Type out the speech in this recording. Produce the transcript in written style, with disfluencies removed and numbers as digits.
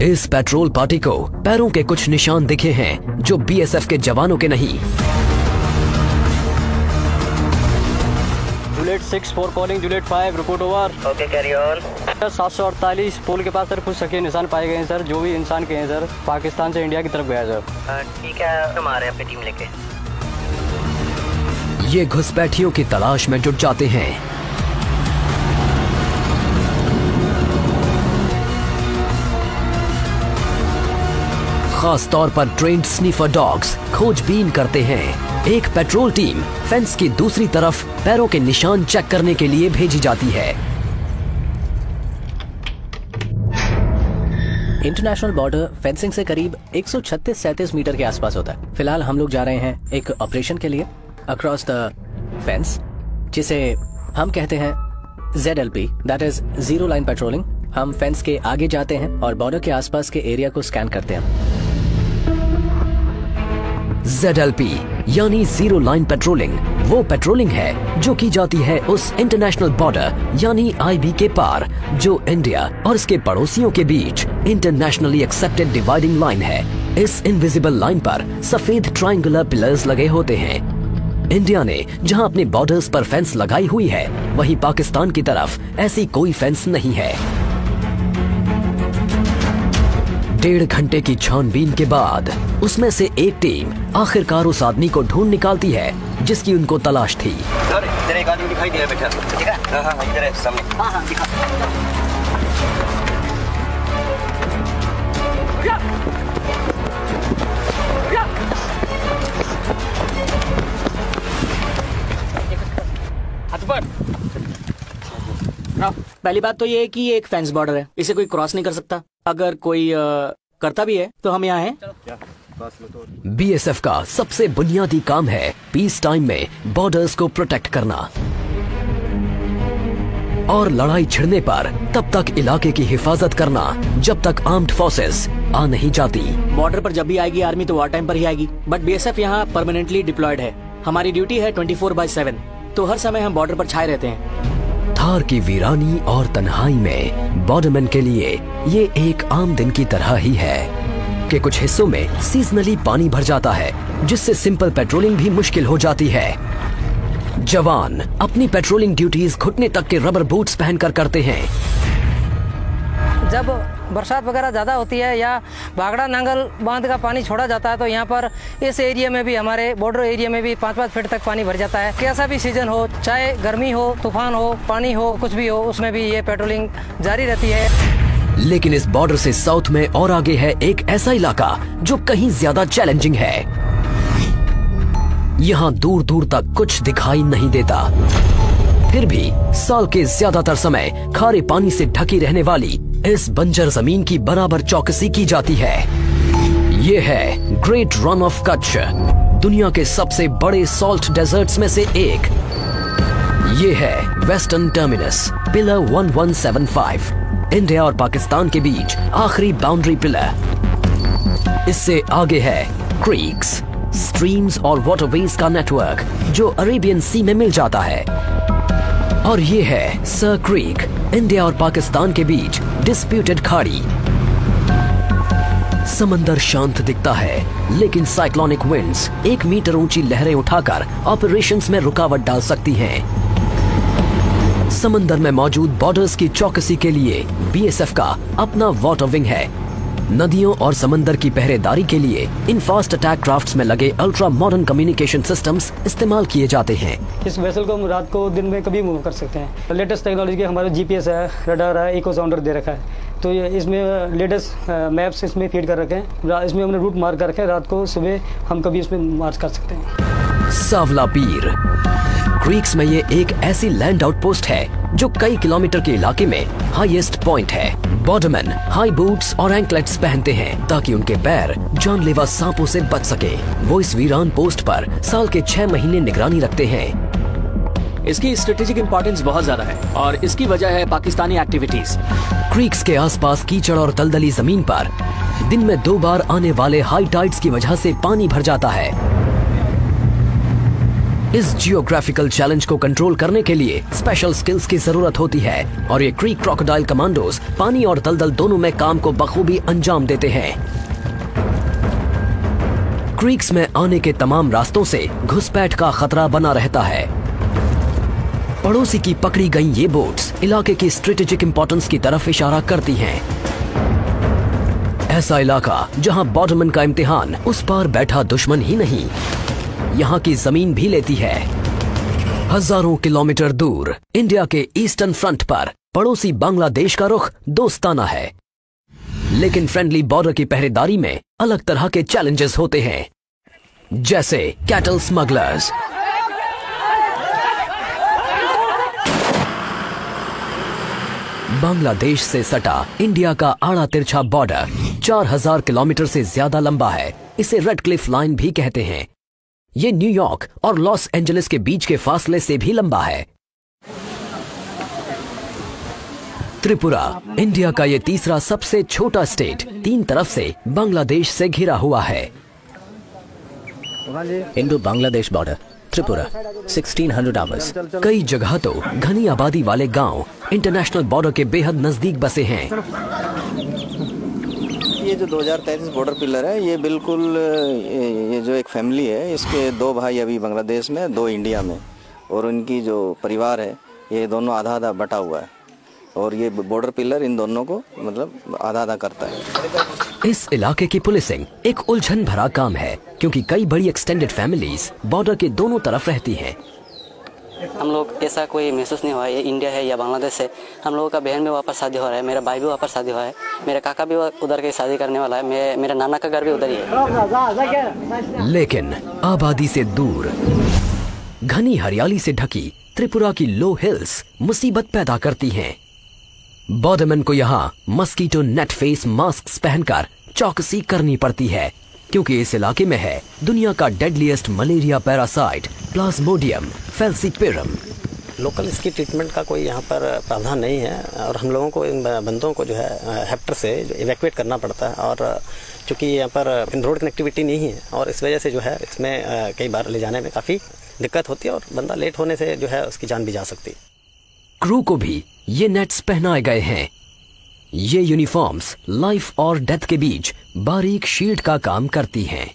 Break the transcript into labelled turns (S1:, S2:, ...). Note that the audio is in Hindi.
S1: इस पेट्रोल पार्टी को पैरों के कुछ निशान दिखे हैं जो बीएसएफ के जवानों के नहीं।
S2: Juliet 6 4 calling, Juliet 5 report over.
S3: Okay carry on.
S2: 748 पुल के पास सर कुछ शकील निशान पाए गए हैं सर, जो भी इंसान के हैं सर, पाकिस्तान से इंडिया की तरफ गया सर।
S3: ठीक है, हम आ रहे हैं अपनी टीम लेके।
S1: ये घुसपैठियों की तलाश में जुट जाते हैं। खास तौर पर ट्रेन्ड स्नीफर डॉग्स खोजबीन करते हैं। एक पेट्रोल टीम फेंस की दूसरी तरफ पैरों के निशान चेक करने के लिए भेजी जाती है।
S4: इंटरनेशनल बॉर्डर फेंसिंग से करीब 136-37 मीटर के आसपास होता है। फिलहाल हम लोग जा रहे हैं एक ऑपरेशन के लिए अक्रॉस द फेंस, जिसे हम कहते हैं ZLP, that is zero line patrolling. हम फेंस के आगे जाते हैं और बॉर्डर के आसपास के एरिया को स्कैन करते हैं।
S1: ZLP यानी जीरो लाइन पेट्रोलिंग वो पेट्रोलिंग है जो की जाती है उस इंटरनेशनल बॉर्डर यानी IB के पार, जो इंडिया और इसके पड़ोसियों के बीच इंटरनेशनली एक्सेप्टेड डिवाइडिंग लाइन है। इस इनविजिबल लाइन पर सफेद ट्रायंगुलर पिलर्स लगे होते हैं। इंडिया ने जहां अपने बॉर्डर्स पर फेंस लगाई हुई है, वहीं पाकिस्तान की तरफ ऐसी कोई फेंस नहीं है। 1.5 घंटे की छानबीन के बाद उसमें से एक टीम आखिरकार उस आदमी को ढूंढ निकालती है जिसकी उनको तलाश थी।
S3: इधर एक आदमी दिखाई दिया बेटा, ठीक है? हाँ, इधर है सामने। हाँ, दिखा।
S4: पहली बात तो ये है कि ये एक फेंस बॉर्डर है, इसे कोई क्रॉस नहीं कर सकता। अगर कोई करता भी है तो हम यहाँ हैं।
S1: बीएसएफ का सबसे बुनियादी काम है पीस टाइम में बॉर्डर्स को प्रोटेक्ट करना, और लड़ाई छिड़ने पर तब तक इलाके की हिफाजत करना जब तक आर्म्ड फोर्सेस आ नहीं जाती।
S4: बॉर्डर पर जब भी आएगी आर्मी तो वॉर टाइम पर ही आएगी, बट बीएसएफ यहाँ परमानेंटली डिप्लॉयड है। हमारी ड्यूटी है 24/7, तो हर समय हम बॉर्डर पर छाए रहते हैं।
S1: थार की वीरानी और तन्हाई में बॉर्डरमैन के लिए ये एक आम दिन की तरह ही है कि कुछ हिस्सों में सीजनली पानी भर जाता है, जिससे सिंपल पेट्रोलिंग भी मुश्किल हो जाती है। जवान अपनी पेट्रोलिंग ड्यूटीज घुटने तक के रबर बूट्स पहनकर करते हैं।
S5: जब बरसात वगैरह ज़्यादा होती है या भागड़ा नांगल बांध का पानी छोड़ा जाता है, तो यहाँ पर इस एरिया में भी, हमारे बॉर्डर एरिया में भी 5-5 फीट तक पानी भर जाता है। कैसा भी सीजन हो, चाहे गर्मी हो, तूफान हो, पानी हो, कुछ भी हो, उसमें भी ये पेट्रोलिंग जारी रहती है।
S1: लेकिन इस बॉर्डर से साउथ में और आगे है एक ऐसा इलाका जो कहीं ज्यादा चैलेंजिंग है। यहाँ दूर दूर तक कुछ दिखाई नहीं देता, फिर भी साल के ज्यादातर समय खारे पानी से ढकी रहने वाली इस बंजर जमीन की बराबर चौकसी की जाती है। ये है ग्रेट रन ऑफ कच्छ, दुनिया के सबसे बड़े सॉल्ट डेजर्ट्स में से एक। ये है वेस्टर्न टर्मिनस, पिलर 1175, इंडिया और पाकिस्तान के बीच आखिरी बाउंड्री पिलर। इससे आगे है क्रीक्स, स्ट्रीम्स और वाटरवेज का नेटवर्क जो अरेबियन सी में मिल जाता है। और ये है सर क्रीक, इंडिया और पाकिस्तान के बीच डिस्प्यूटेड खाड़ी। समंदर शांत दिखता है, लेकिन साइक्लोनिक विंड्स 1 मीटर ऊंची लहरें उठाकर ऑपरेशंस में रुकावट डाल सकती हैं। समंदर में मौजूद बॉर्डर्स की चौकसी के लिए बीएसएफ का अपना वाटर विंग है। नदियों और समंदर की पहरेदारी के लिए इन फास्ट अटैक क्राफ्ट्स में लगे अल्ट्रा मॉडर्न कम्युनिकेशन सिस्टम्स इस्तेमाल किए जाते हैं।
S2: इस वेसल को हम रात को दिन में कभी मूव कर सकते हैं। लेटेस्ट टेक्नोलॉजी के हमारे GPS है, रडार है, इको साउंडर दे रखा है, तो ये इसमें लेटेस्ट मैप्स इसमें फीड कर रखे हैं। इसमें हमने रूट मार्क कर रखे हैं, रात को सुबह हम कभी इसमें मार्च कर सकते हैं।
S1: सावला पीर क्रीक्स में ये एक ऐसी लैंड आउटपोस्ट है जो कई किलोमीटर के इलाके में हाईएस्ट पॉइंट है। बॉर्डरमैन हाई बूट्स और एंकलेट्स पहनते हैं ताकि उनके पैर जानलेवा सांपों से बच सके। वो इस वीरान पोस्ट पर साल के 6 महीने निगरानी रखते हैं।
S4: इसकी स्ट्रेटेजिक इंपॉर्टेंस बहुत ज्यादा है और इसकी वजह है पाकिस्तानी एक्टिविटीज।
S1: क्रीक्स के आसपास कीचड़ और दलदली जमीन पर दिन में 2 बार आने वाले हाई टाइड्स की वजह से पानी भर जाता है। इस जियोग्राफिकल चैलेंज को कंट्रोल करने के लिए स्पेशल स्किल्स की जरूरत होती है और ये क्रीक क्रोकोडाइल कमांडोज पानी और दलदल दोनों में काम को बखूबी अंजाम देते हैं। क्रीक्स में आने के तमाम रास्तों से घुसपैठ का खतरा बना रहता है। पड़ोसी की पकड़ी गई ये बोट्स इलाके की स्ट्रेटेजिक इंपॉर्टेंस की तरफ इशारा करती हैं। ऐसा इलाका जहां बॉर्डरमैन का इम्तिहान उस पार बैठा दुश्मन ही नहीं, यहाँ की जमीन भी लेती है। हजारों किलोमीटर दूर इंडिया के ईस्टर्न फ्रंट पर पड़ोसी बांग्लादेश का रुख दोस्ताना है, लेकिन फ्रेंडली बॉर्डर की पहरेदारी में अलग तरह के चैलेंजेस होते हैं, जैसे कैटल स्मगलर्स। बांग्लादेश से सटा इंडिया का आड़ा तिरछा बॉर्डर 4000 किलोमीटर से ज्यादा लंबा है। इसे रेड क्लिफ लाइन भी कहते हैं। ये न्यूयॉर्क और लॉस एंजलिस के बीच के फासले से भी लंबा है। त्रिपुरा इंडिया का ये तीसरा सबसे छोटा स्टेट 3 तरफ से बांग्लादेश से घिरा हुआ है।
S4: Indo Bangladesh border Tripura 1600 hours.
S1: कई जगह तो घनी आबादी वाले गांव इंटरनेशनल बॉर्डर के बेहद नजदीक बसे हैं।
S6: ये जो 2033 बॉर्डर पिलर है, ये बिल्कुल ये जो एक फैमिली है, इसके 2 भाई अभी बांग्लादेश में, 2 इंडिया में, और उनकी जो परिवार है ये दोनों आधा आधा बटा हुआ है, और ये बॉर्डर पिलर इन दोनों को मतलब आधा आधा करता है।
S1: इस इलाके की पुलिसिंग एक उलझन भरा काम है, क्योंकि कई बड़ी एक्सटेंडेड फैमिलीज बॉर्डर के दोनों तरफ रहती हैं।
S7: हम लोग ऐसा कोई महसूस नहीं हुआ ये इंडिया है या बांग्लादेश है। हम लोगों का बहन भी वहाँ पर शादी हो रहा है, मेरा भाई भी वहाँ पर शादी हुआ है, मेरा काका भी उधर के शादी करने वाला है, मेरा नाना का घर भी उधर ही है।
S1: लेकिन आबादी से दूर घनी हरियाली से ढकी त्रिपुरा की लो हिल्स मुसीबत पैदा करती हैं। बॉर्डरमैन को यहाँ मस्कीटो नेट फेस मास्क पहनकर चौकसी करनी पड़ती है, क्योंकि इस इलाके में है दुनिया का deadliest malaria parasite Plasmodium falciparum.
S8: Local इसकी ट्रीटमेंट का कोई यहाँ पर प्रावधान नहीं है, और हम लोगों को इन बंदों को जो है हेक्टर से इवैक्यूएट करना पड़ता है, और चूँकि यहाँ पर रोड कनेक्टिविटी नहीं है, और इस वजह से जो है इसमें कई बार ले जाने में काफ़ी दिक्कत होती है, और बंदा लेट होने से जो है उसकी जान भी जा सकती है।
S1: क्रू को भी ये नेट्स पहनाए गए हैं। ये यूनिफॉर्म्स लाइफ और डेथ के बीच बारीक शील्ड का काम करती हैं।